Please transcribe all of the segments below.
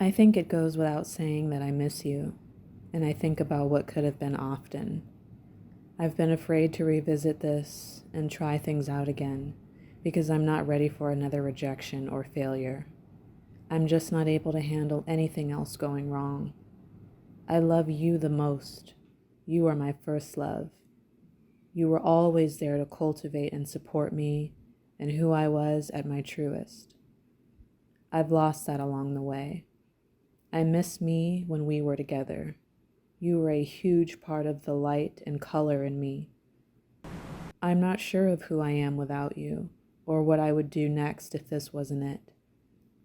I think it goes without saying that I miss you, and I think about what could have been often. I've been afraid to revisit this and try things out again because I'm not ready for another rejection or failure. I'm just not able to handle anything else going wrong. I love you the most. You are my first love. You were always there to cultivate and support me and who I was at my truest. I've lost that along the way. I miss me when we were together. You were a huge part of the light and color in me. I'm not sure of who I am without you, or what I would do next if this wasn't it.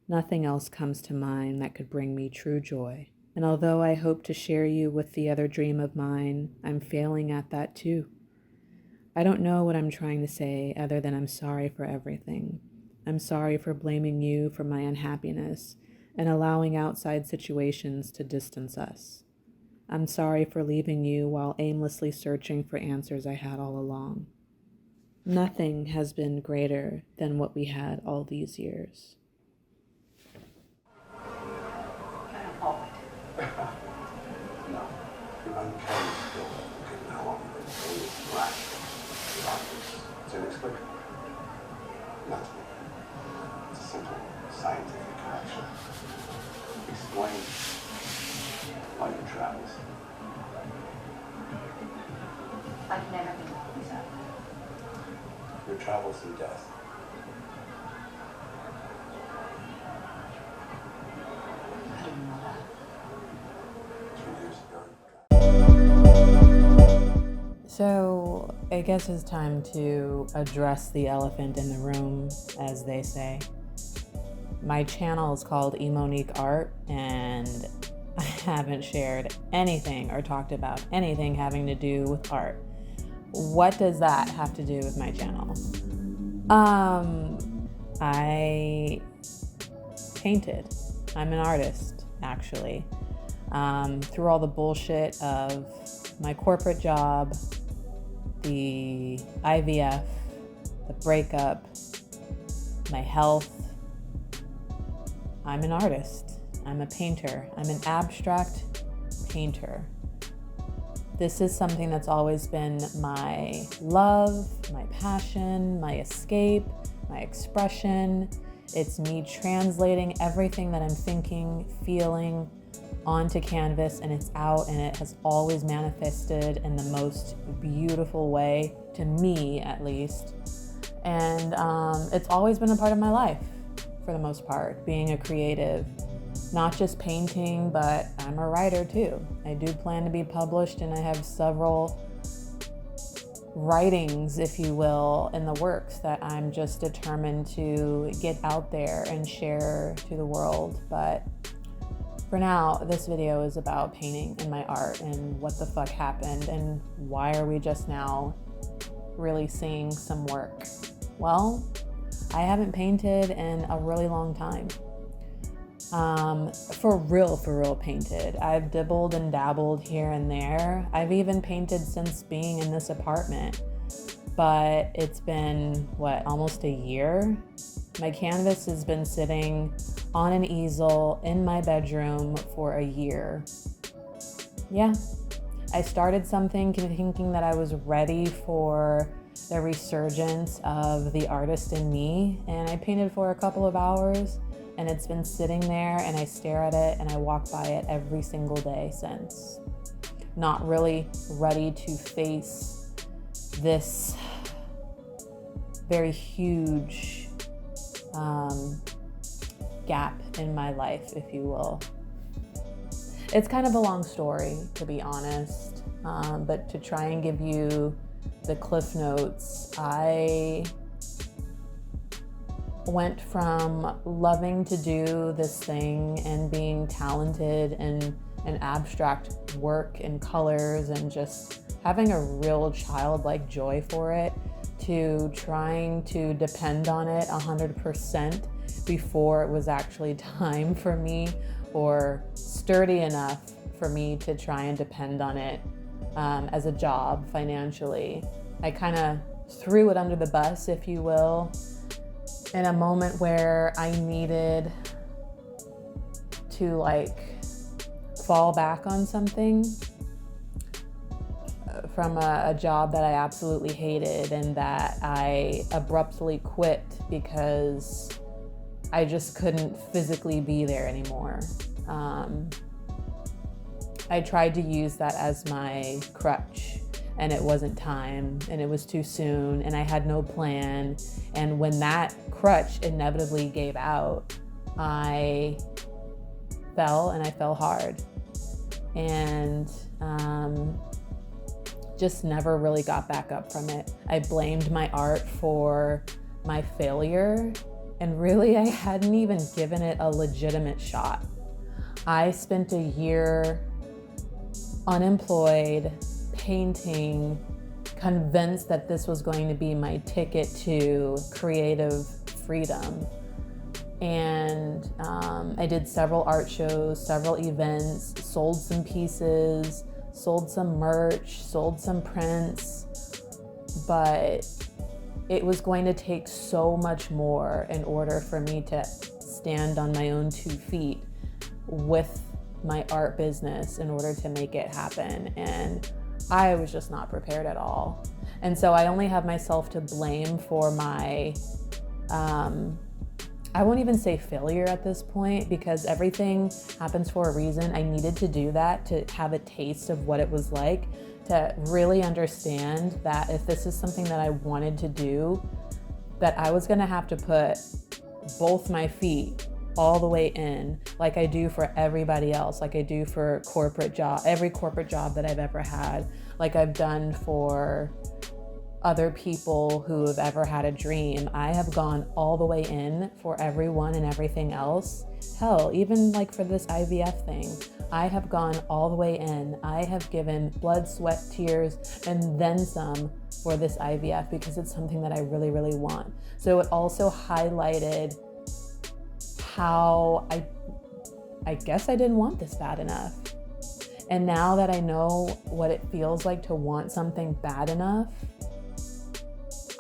Nothing else comes to mind that could bring me true joy. And although I hope to share you with the other dream of mine, I'm failing at that too. I don't know what I'm trying to say other than I'm sorry for everything. I'm sorry for blaming you for my unhappiness and allowing outside situations to distance us. I'm sorry for leaving you while aimlessly searching for answers I had all along. Nothing has been greater than what we had all these years. No, the uncanny skill that can no longer be black. It's inexplicable. Not to me. It's a simple scientific connection. Explain why your travels. I've never been like that. Your travels in death. I didn't know that. 2 years ago. So I guess it's time to address the elephant in the room, as they say. My channel is called E.MoniQue, and I haven't shared anything or talked about anything having to do with art. What does that have to do with my channel? I painted. I'm an artist, actually. Through all the bullshit of my corporate job, the IVF, the breakup, my health, I'm an artist. I'm a painter. I'm an abstract painter. This is something that's always been my love, my passion, my escape, my expression. It's me translating everything that I'm thinking, feeling onto canvas, and it's out, and it has always manifested in the most beautiful way, to me at least. And it's always been a part of my life, for the most part, being a creative. Not just painting, but I'm a writer too. I do plan to be published, and I have several writings, if you will, in the works that I'm just determined to get out there and share to the world. But for now, this video is about painting and my art and what the fuck happened and why are we just now really seeing some work. Well, I haven't painted in a really long time. For real painted. I've dibbled and dabbled here and there. I've even painted since being in this apartment, but it's been, almost a year? My canvas has been sitting on an easel in my bedroom for a year. Yeah, I started something thinking that I was ready for the resurgence of the artist in me, and I painted for a couple of hours, and it's been sitting there, and I stare at it and I walk by it every single day since. Not really ready to face this very huge gap in my life, if you will. It's kind of a long story, to be honest, but to try and give you the cliff notes, I went from loving to do this thing and being talented in abstract work and colors and just having a real childlike joy for it, to trying to depend on it 100% before it was actually time for me or sturdy enough for me to try and depend on it as a job financially. I kind of threw it under the bus, if you will, in a moment where I needed to like fall back on something from a job that I absolutely hated and that I abruptly quit because I just couldn't physically be there anymore. I tried to use that as my crutch, and it wasn't time, and it was too soon, and I had no plan. And when that crutch inevitably gave out, I fell, and I fell hard. And just never really got back up from it. I blamed my art for my failure, and really I hadn't even given it a legitimate shot. I spent a year unemployed, painting, convinced that this was going to be my ticket to creative freedom. And I did several art shows, several events, sold some pieces, sold some merch, sold some prints, but it was going to take so much more in order for me to stand on my own 2 feet with my art business in order to make it happen. And I was just not prepared at all. And so I only have myself to blame for my, I won't even say failure at this point, because everything happens for a reason. I needed to do that to have a taste of what it was like, to really understand that if this is something that I wanted to do, that I was gonna have to put both my feet all the way in, like I do for everybody else, like I do for every corporate job that I've ever had, like I've done for other people who have ever had a dream. I have gone all the way in for everyone and everything else. Hell, even like for this IVF thing, I have gone all the way in. I have given blood, sweat, tears, and then some for this IVF because it's something that I really, really want. So it also highlighted how I guess I didn't want this bad enough. And now that I know what it feels like to want something bad enough,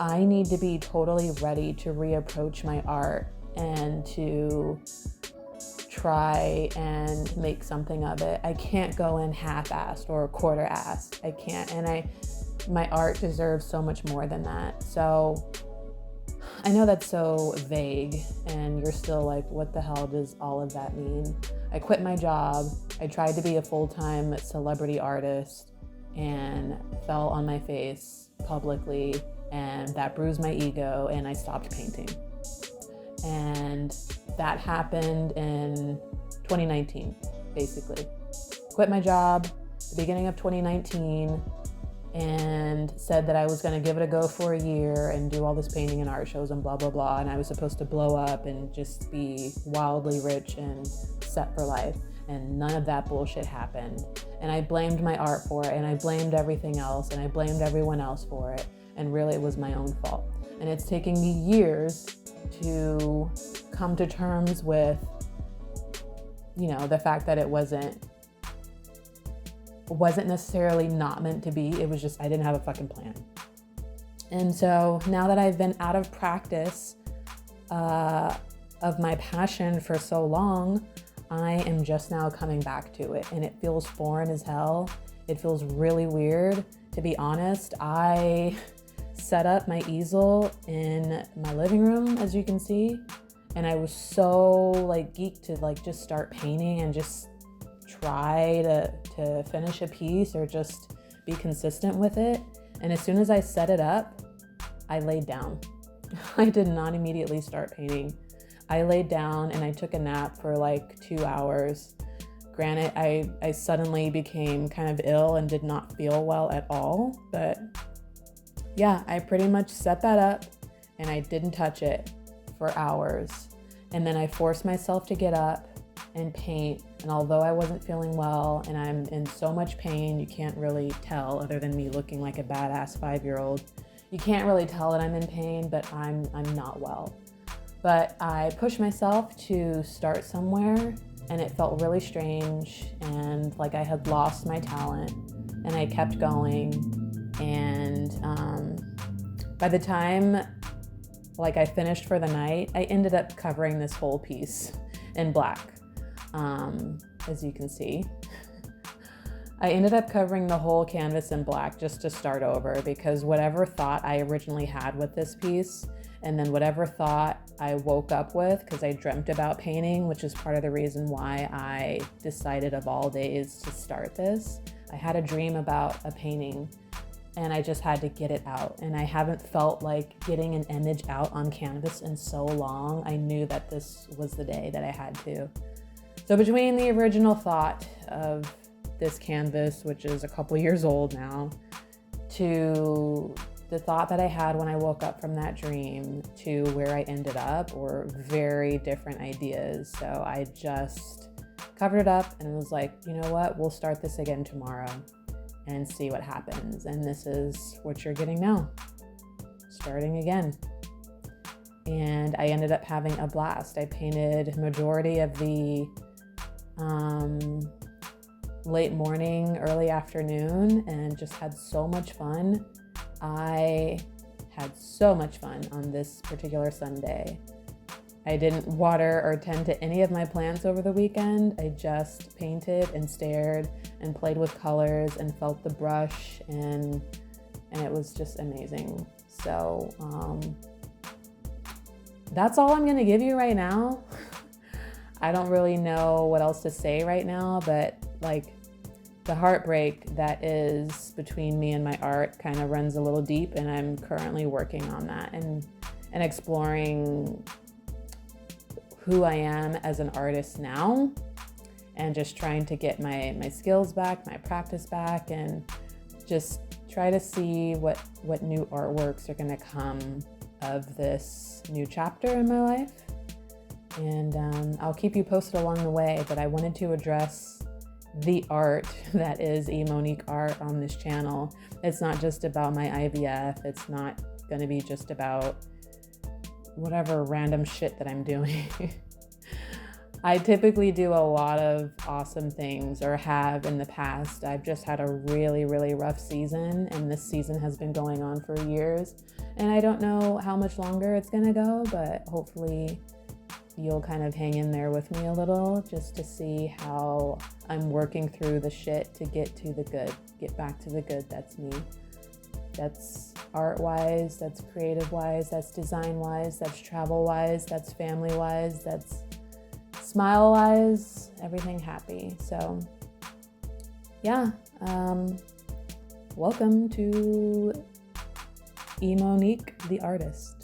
I need to be totally ready to reapproach my art and to try and make something of it. I can't go in half-assed or quarter-assed. I can't, and my art deserves so much more than that. So I know that's so vague, and you're still like, what the hell does all of that mean? I quit my job. I tried to be a full-time celebrity artist and fell on my face publicly, and that bruised my ego, and I stopped painting. And that happened in 2019, basically. Quit my job the beginning of 2019 and said that I was going to give it a go for a year and do all this painting and art shows and blah, blah, blah. And I was supposed to blow up and just be wildly rich and set for life. And none of that bullshit happened. And I blamed my art for it, and I blamed everything else, and I blamed everyone else for it. And really it was my own fault. And it's taking me years to come to terms with, the fact that it wasn't necessarily not meant to be. It was just, I didn't have a fucking plan. And so now that I've been out of practice of my passion for so long, I am just now coming back to it, and it feels foreign as hell. It feels really weird. To be honest, I set up my easel in my living room, as you can see, and I was so geeked to just start painting and just try to finish a piece or just be consistent with it. And as soon as I set it up, I laid down. I did not immediately start painting. I laid down and I took a nap for 2 hours. Granted, I suddenly became kind of ill and did not feel well at all, but yeah, I pretty much set that up and I didn't touch it for hours. And then I forced myself to get up and paint. And although I wasn't feeling well and I'm in so much pain, you can't really tell, other than me looking like a badass 5-year-old. You can't really tell that I'm in pain, but I'm not well. But I pushed myself to start somewhere, and it felt really strange and like I had lost my talent, and I kept going. And by the time I finished for the night, I ended up covering this whole piece in black. as you can see. I ended up covering the whole canvas in black just to start over, because whatever thought I originally had with this piece, and then whatever thought I woke up with, because I dreamt about painting, which is part of the reason why I decided of all days to start this. I had a dream about a painting and I just had to get it out. And I haven't felt like getting an image out on canvas in so long. I knew that this was the day that I had to. So between the original thought of this canvas, which is a couple years old now, to the thought that I had when I woke up from that dream to where I ended up, were very different ideas. So I just covered it up and was like, you know what, we'll start this again tomorrow and see what happens. And this is what you're getting now, starting again. And I ended up having a blast. I painted majority of the late morning, early afternoon, and just had so much fun. I had so much fun on this particular Sunday. I didn't water or tend to any of my plants over the weekend. I just painted and stared and played with colors and felt the brush, and it was just amazing. So that's all I'm gonna give you right now. I don't really know what else to say right now, but like, the heartbreak that is between me and my art kind of runs a little deep, and I'm currently working on that and exploring who I am as an artist now, and just trying to get my skills back, my practice back, and just try to see what new artworks are going to come of this new chapter in my life. And I'll keep you posted along the way, but I wanted to address the art that is E.MoniQue art on this channel. It's not just about my IVF. It's not going to be just about whatever random shit that I'm doing. I typically do a lot of awesome things, or have in the past. I've just had a really, really rough season, and this season has been going on for years. And I don't know how much longer it's going to go, but hopefully you'll kind of hang in there with me a little, just to see how I'm working through the shit to get to the good, get back to the good. That's me. That's art-wise, that's creative-wise, that's design-wise, that's travel-wise, that's family-wise, that's smile-wise, everything happy. So yeah, welcome to E.MoniQue, the artist.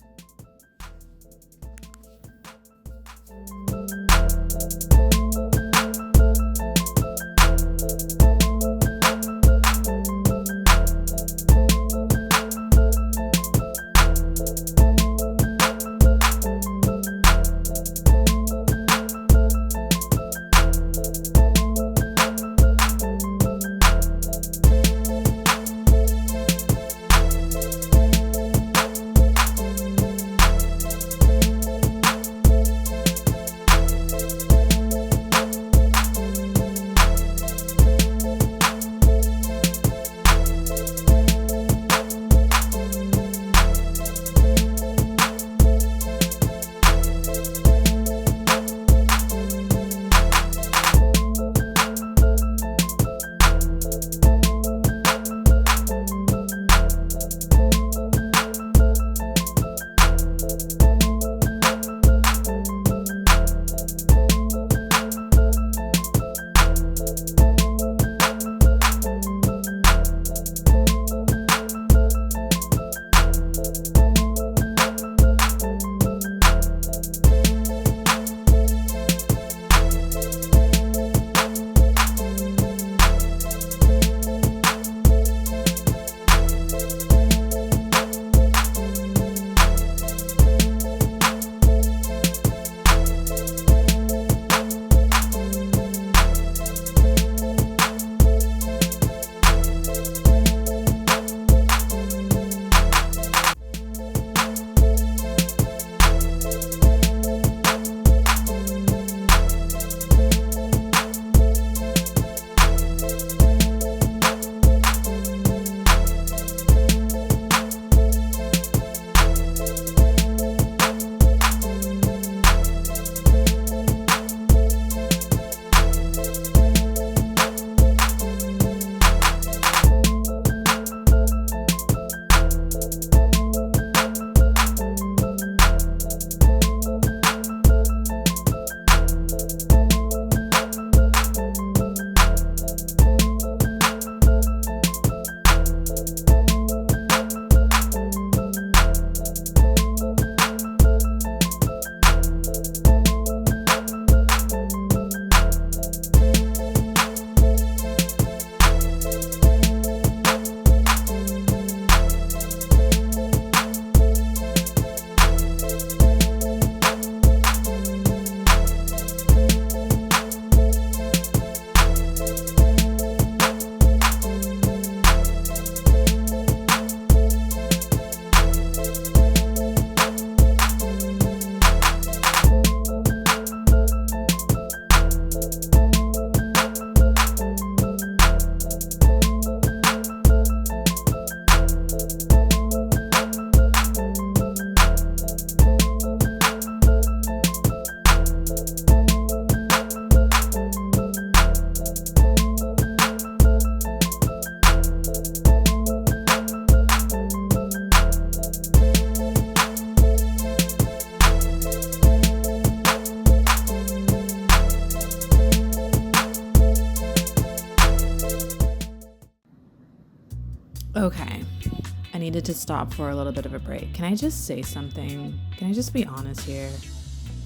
needed to stop for a little bit of a break. Can I just say something? Can I just be honest here?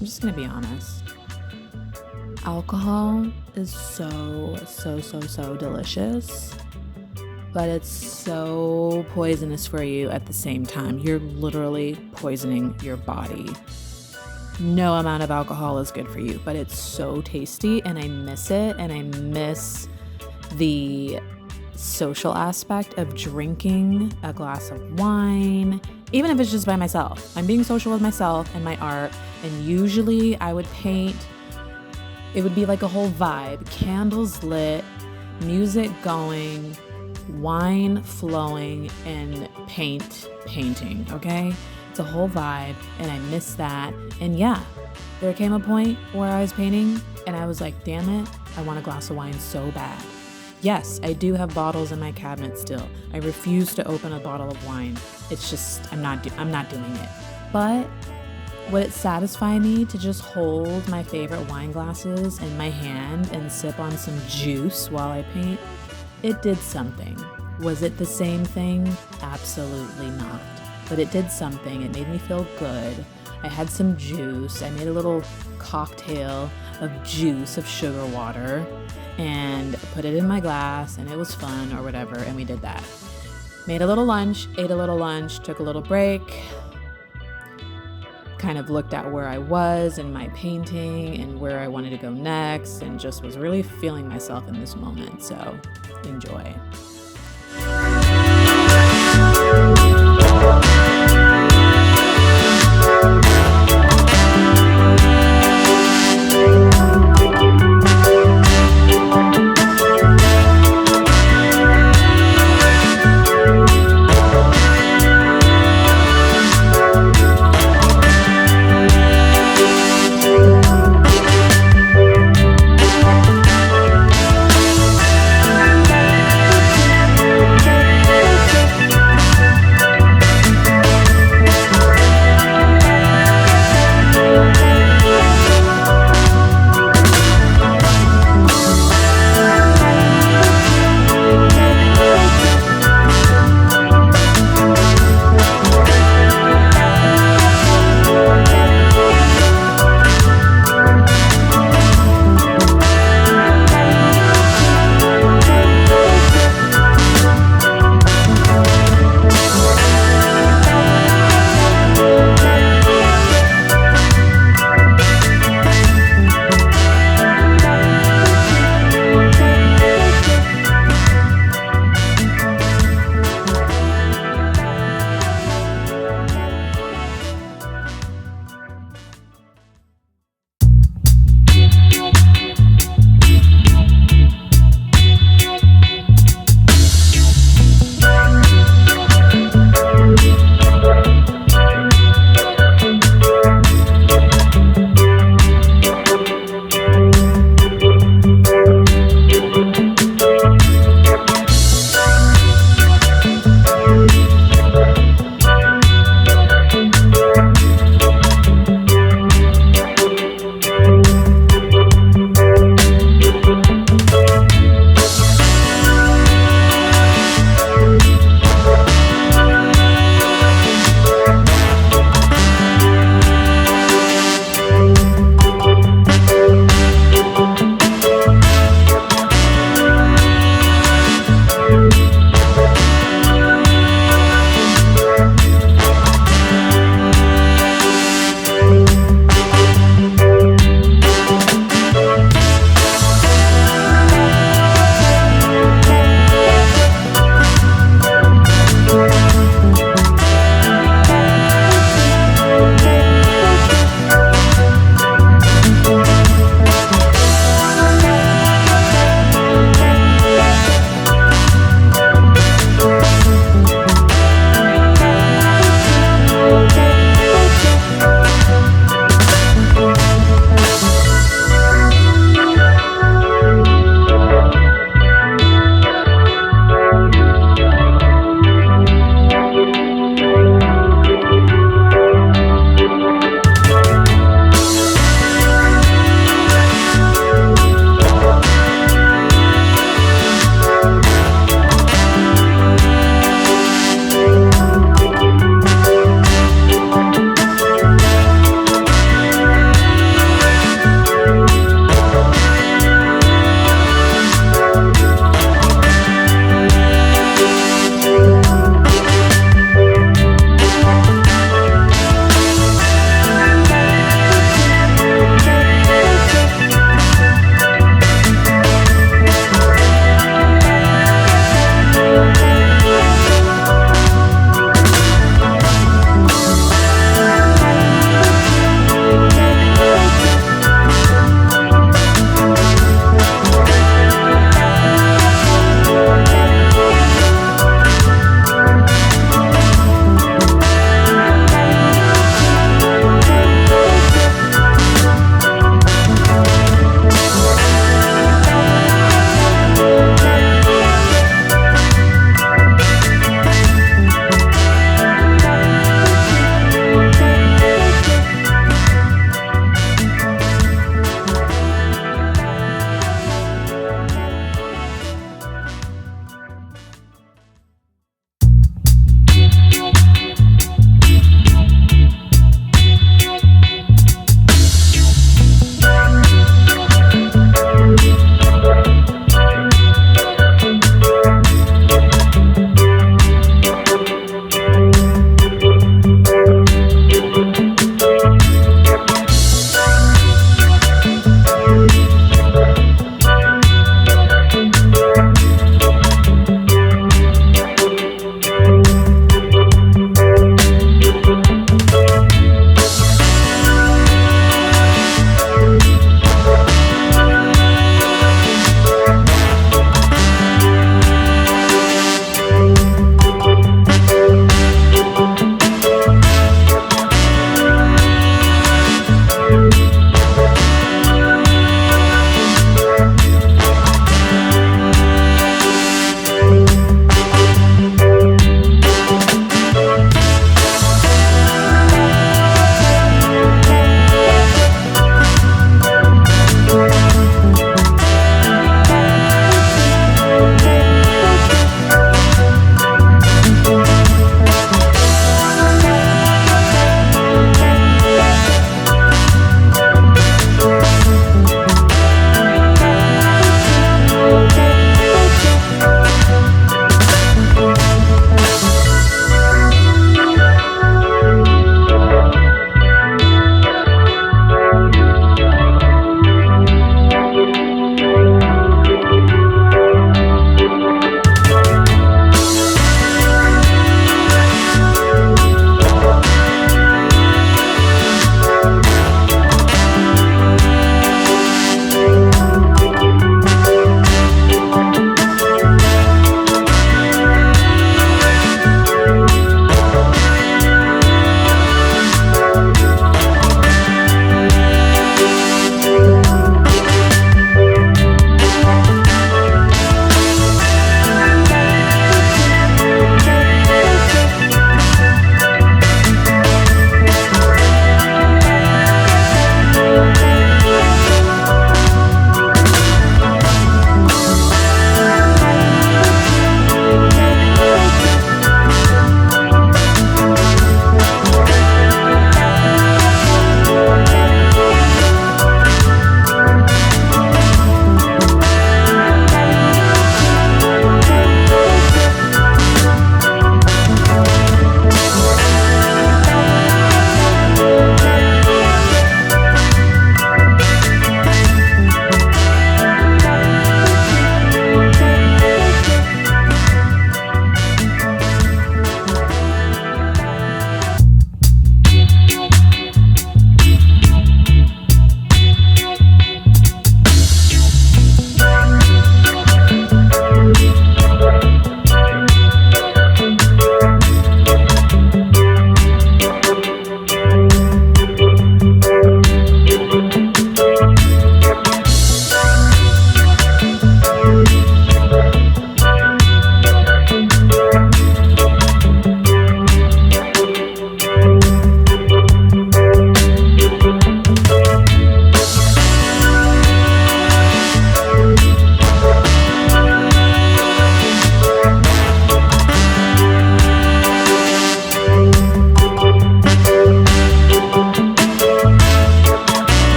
I'm just gonna be honest. Alcohol is so delicious, but it's so poisonous for you at the same time. You're literally poisoning your body. No amount of alcohol is good for you, but it's so tasty, and I miss it, and I miss the social aspect of drinking a glass of wine, even if it's just by myself. I'm being social with myself and my art, and usually I would paint. It would be like a whole vibe, candles lit, music going, wine flowing, and painting, okay? It's a whole vibe, and I miss that. And yeah, there came a point where I was painting and I was like, damn it, I want a glass of wine so bad. Yes, I do have bottles in my cabinet still. I refuse to open a bottle of wine. It's just, I'm not doing it. But would it satisfy me to just hold my favorite wine glasses in my hand and sip on some juice while I paint? It did something. Was it the same thing? Absolutely not. But it did something. It made me feel good. I had some juice. I made a little cocktail of juice, of sugar water, and put it in my glass, and it was fun or whatever, and we did that. Made a little lunch, ate a little lunch, took a little break, kind of looked at where I was in my painting and where I wanted to go next, and just was really feeling myself in this moment. So enjoy.